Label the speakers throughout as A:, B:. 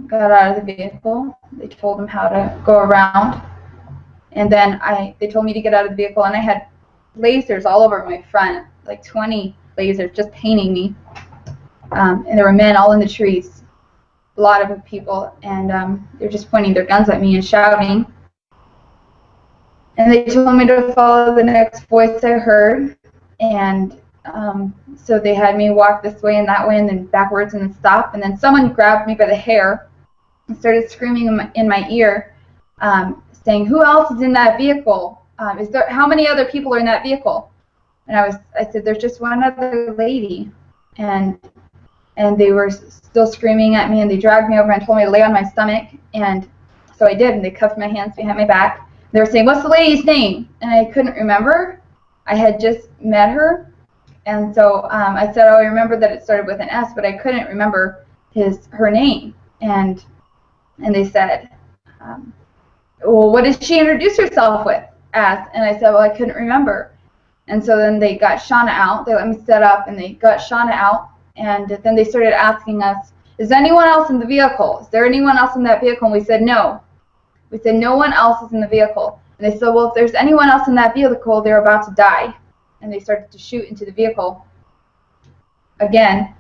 A: got out of the vehicle. They told him how to go around. And then they told me to get out of the vehicle, and I had lasers all over my front, like 20 lasers just painting me. And there were men all in the trees, a lot of people, and they were just pointing their guns at me and shouting. And they told me to follow the next voice I heard. And so they had me walk this way and that way and then backwards and then stop. And then someone grabbed me by the hair and started screaming in my ear, saying, "Who else is in that vehicle? How many other people are in that vehicle?" And I said, "There's just one other lady." And they were still screaming at me, and they dragged me over and told me to lay on my stomach. And so I did, and they cuffed my hands behind my back. They were saying, "What's the lady's name?" And I couldn't remember. I had just met her. And so I said, "Oh, I remember that it started with an S," but I couldn't remember her name. And they said, "Well, what did she introduce herself as?" And I said, "Well, I couldn't remember." And so then they got Shauna out. They let me set up, and they got Shauna out. And then they started asking us, "Is anyone else in the vehicle? Is there anyone else in that vehicle?" And we said, "No." We said, "No one else is in the vehicle." And they said, "Well, if there's anyone else in that vehicle, they're about to die." And they started to shoot into the vehicle again.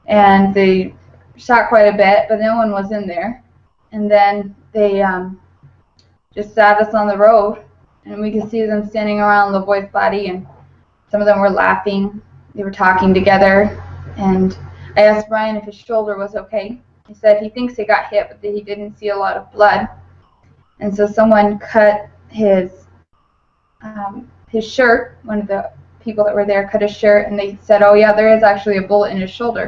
A: And they shot quite a bit, but no one was in there. And then they just sat us on the road, and we could see them standing around Lavoie's body, and some of them were laughing. They were talking together. And I asked Brian if his shoulder was okay. He said he thinks he got hit, but that he didn't see a lot of blood. And so someone cut his shirt. One of the people that were there cut his shirt, and they said, "Oh yeah, there is actually a bullet in his shoulder."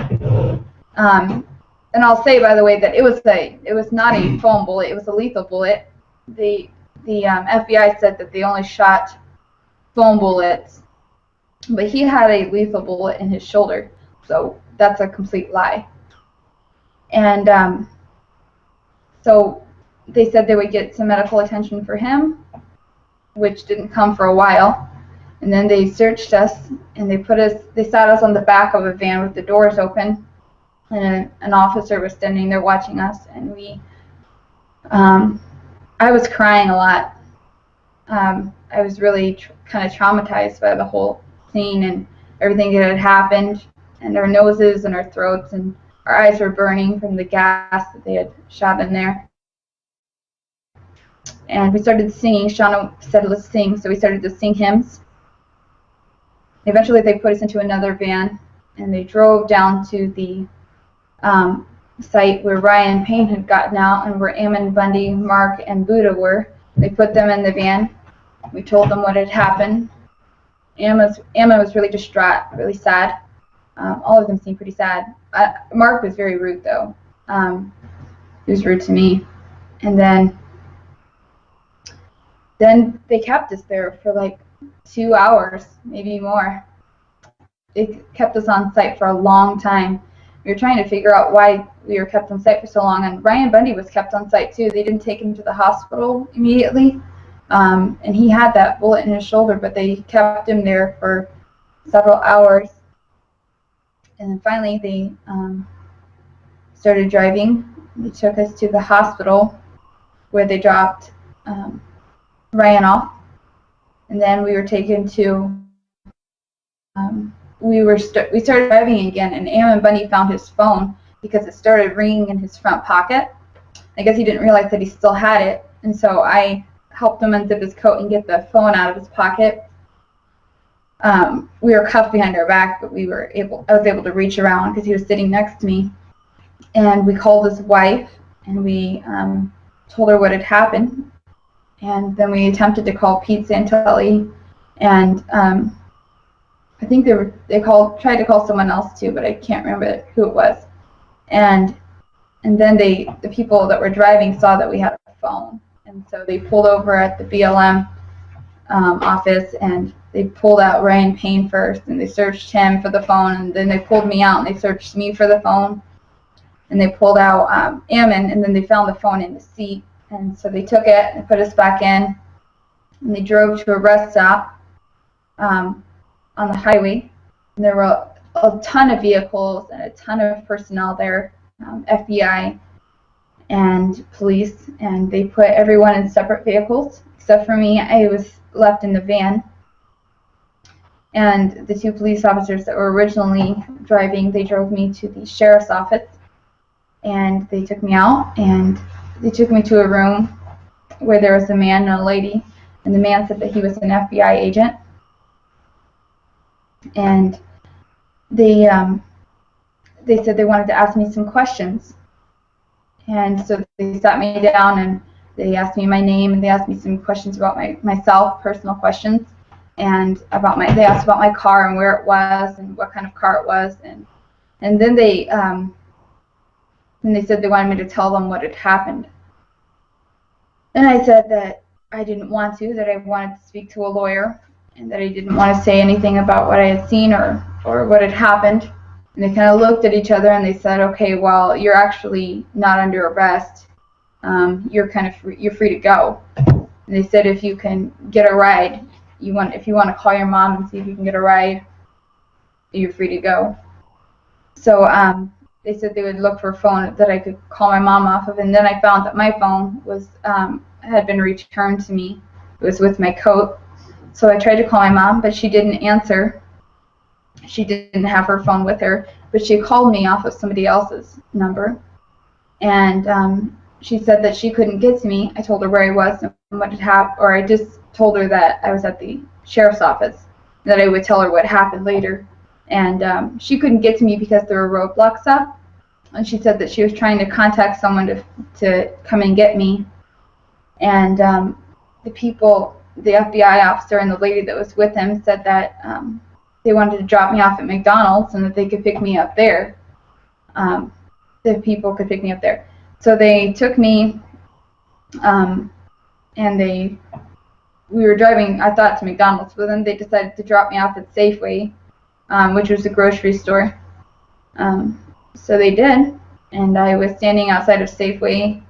A: And I'll say, by the way, that it was not a foam bullet; it was a lethal bullet. The FBI said that they only shot foam bullets, but he had a lethal bullet in his shoulder, so that's a complete lie. And so they said they would get some medical attention for him, which didn't come for a while. And then they searched us, and they sat us on the back of a van with the doors open, and an officer was standing there watching us. And I was crying a lot. I was really kind of traumatized by the whole scene and everything that had happened, and our noses and our throats and our eyes were burning from the gas that they had shot in there. And we started singing. Shauna said, "Let's sing." So we started to sing hymns. Eventually they put us into another van, and they drove down to the site where Ryan Payne had gotten out and where Ammon Bundy, Mark, and Buddha were. They put them in the van. We told them what had happened. Ammon was really distraught, really sad. All of them seemed pretty sad. Mark was very rude, though. He was rude to me. And then they kept us there for like 2 hours, maybe more. They kept us on site for a long time. We were trying to figure out why we were kept on site for so long. And Ryan Bundy was kept on site too. They didn't take him to the hospital immediately. And he had that bullet in his shoulder, but they kept him there for several hours. And then finally they started driving. They took us to the hospital where they dropped Ryan off. And then we were taken to, we started driving again, and Ammon Bundy found his phone because it started ringing in his front pocket. I guess he didn't realize that he still had it, and so I helped him unzip his coat and get the phone out of his pocket. We were cuffed behind our back, but I was able to reach around because he was sitting next to me. And we called his wife, and we told her what had happened. And then we attempted to call Pete Santelli, and I think they tried to call someone else too, but I can't remember who it was. And then the people that were driving saw that we had a phone, and so they pulled over at the BLM office, and they pulled out Ryan Payne first, and they searched him for the phone, and then they pulled me out and they searched me for the phone, and they pulled out Ammon, and then they found the phone in the seat. And so they took it and put us back in, and they drove to a rest stop on the highway. And there were a ton of vehicles and a ton of personnel there, FBI, and police, and they put everyone in separate vehicles except for me. I was left in the van, and the two police officers that were originally driving, they drove me to the sheriff's office, and they took me out, and they took me to a room where there was a man and a lady, and the man said that he was an FBI agent, and they said they wanted to ask me some questions. And so they sat me down and they asked me my name, and they asked me some questions about myself, personal questions, and they asked about my car and where it was and what kind of car it was, and then they said they wanted me to tell them what had happened. And I said that I didn't want to, that I wanted to speak to a lawyer, and that I didn't want to say anything about what I had seen or what had happened. And they kind of looked at each other and they said, okay, well, you're actually not under arrest. You're free to go. And they said if you can get a ride, if you want to call your mom and see if you can get a ride, you're free to go. So they said they would look for a phone that I could call my mom off of, and then I found that my phone was had been returned to me. It was with my coat. So I tried to call my mom, but she didn't answer. She didn't have her phone with her, but she called me off of somebody else's number. And she said that she couldn't get to me. I told her where I was and what had happened, or I just told her that I was at the sheriff's office, and that I would tell her what happened later. And she couldn't get to me because there were roadblocks up. And she said that she was trying to contact someone to come and get me. And the FBI officer and the lady that was with him said that they wanted to drop me off at McDonald's and that they could pick me up there. The people could pick me up there. So they took me, and we were driving, I thought, to McDonald's, but then they decided to drop me off at Safeway, which was a grocery store. So they did, and I was standing outside of Safeway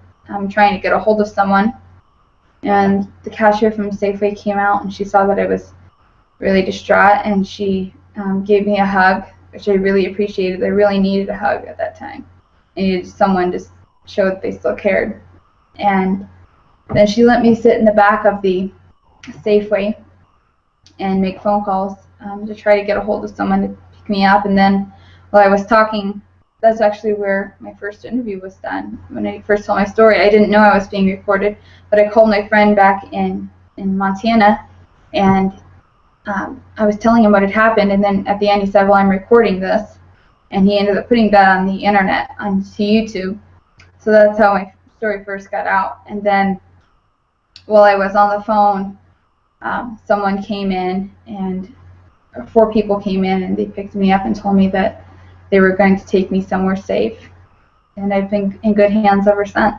A: trying to get a hold of someone, and the cashier from Safeway came out, and she saw that I was really distraught, and she gave me a hug, which I really appreciated. I really needed a hug at that time. I needed someone to show that they still cared. And then she let me sit in the back of the Safeway and make phone calls to try to get a hold of someone to pick me up. And then while I was talking, that's actually where my first interview was done. When I first told my story, I didn't know I was being recorded, but I called my friend back in Montana, and I was telling him what had happened, and then at the end he said, well, I'm recording this, and he ended up putting that on the internet, onto YouTube. So that's how my story first got out. And then while I was on the phone, someone came in, and 4 people came in, and they picked me up and told me that they were going to take me somewhere safe. And I've been in good hands ever since.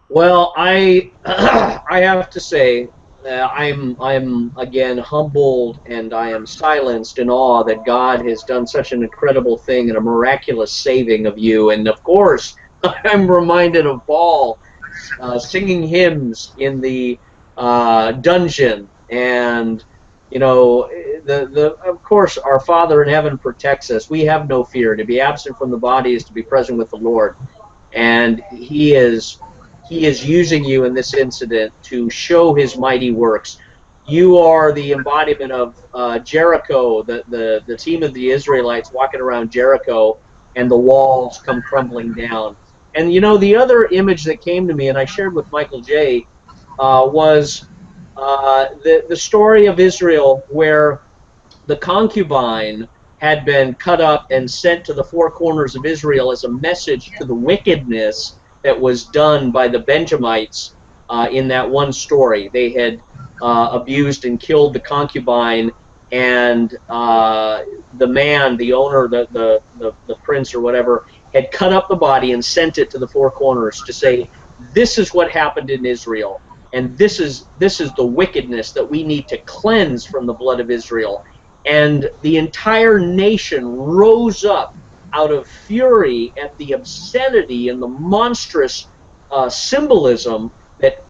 B: Well, I have to say I'm again humbled, and I am silenced in awe that God has done such an incredible thing and a miraculous saving of you. And of course, I'm reminded of Paul singing hymns in the dungeon, and you know, of course our Father in heaven protects us. We have no fear. To be absent from the body is to be present with the Lord, and He is using you in this incident to show His mighty works. You are the embodiment of Jericho, the team of the Israelites walking around Jericho, and the walls come crumbling down. And you know, the other image that came to me, and I shared with Michael J., was the story of Israel, where the concubine had been cut up and sent to the 4 corners of Israel as a message to the wickedness that was done by the Benjamites in that one story. They had abused and killed the concubine, and the man, the owner, the prince or whatever, had cut up the body and sent it to the 4 corners to say, this is what happened in Israel, and this is the wickedness that we need to cleanse from the blood of Israel. And the entire nation rose up out of fury at the obscenity and the monstrous symbolism that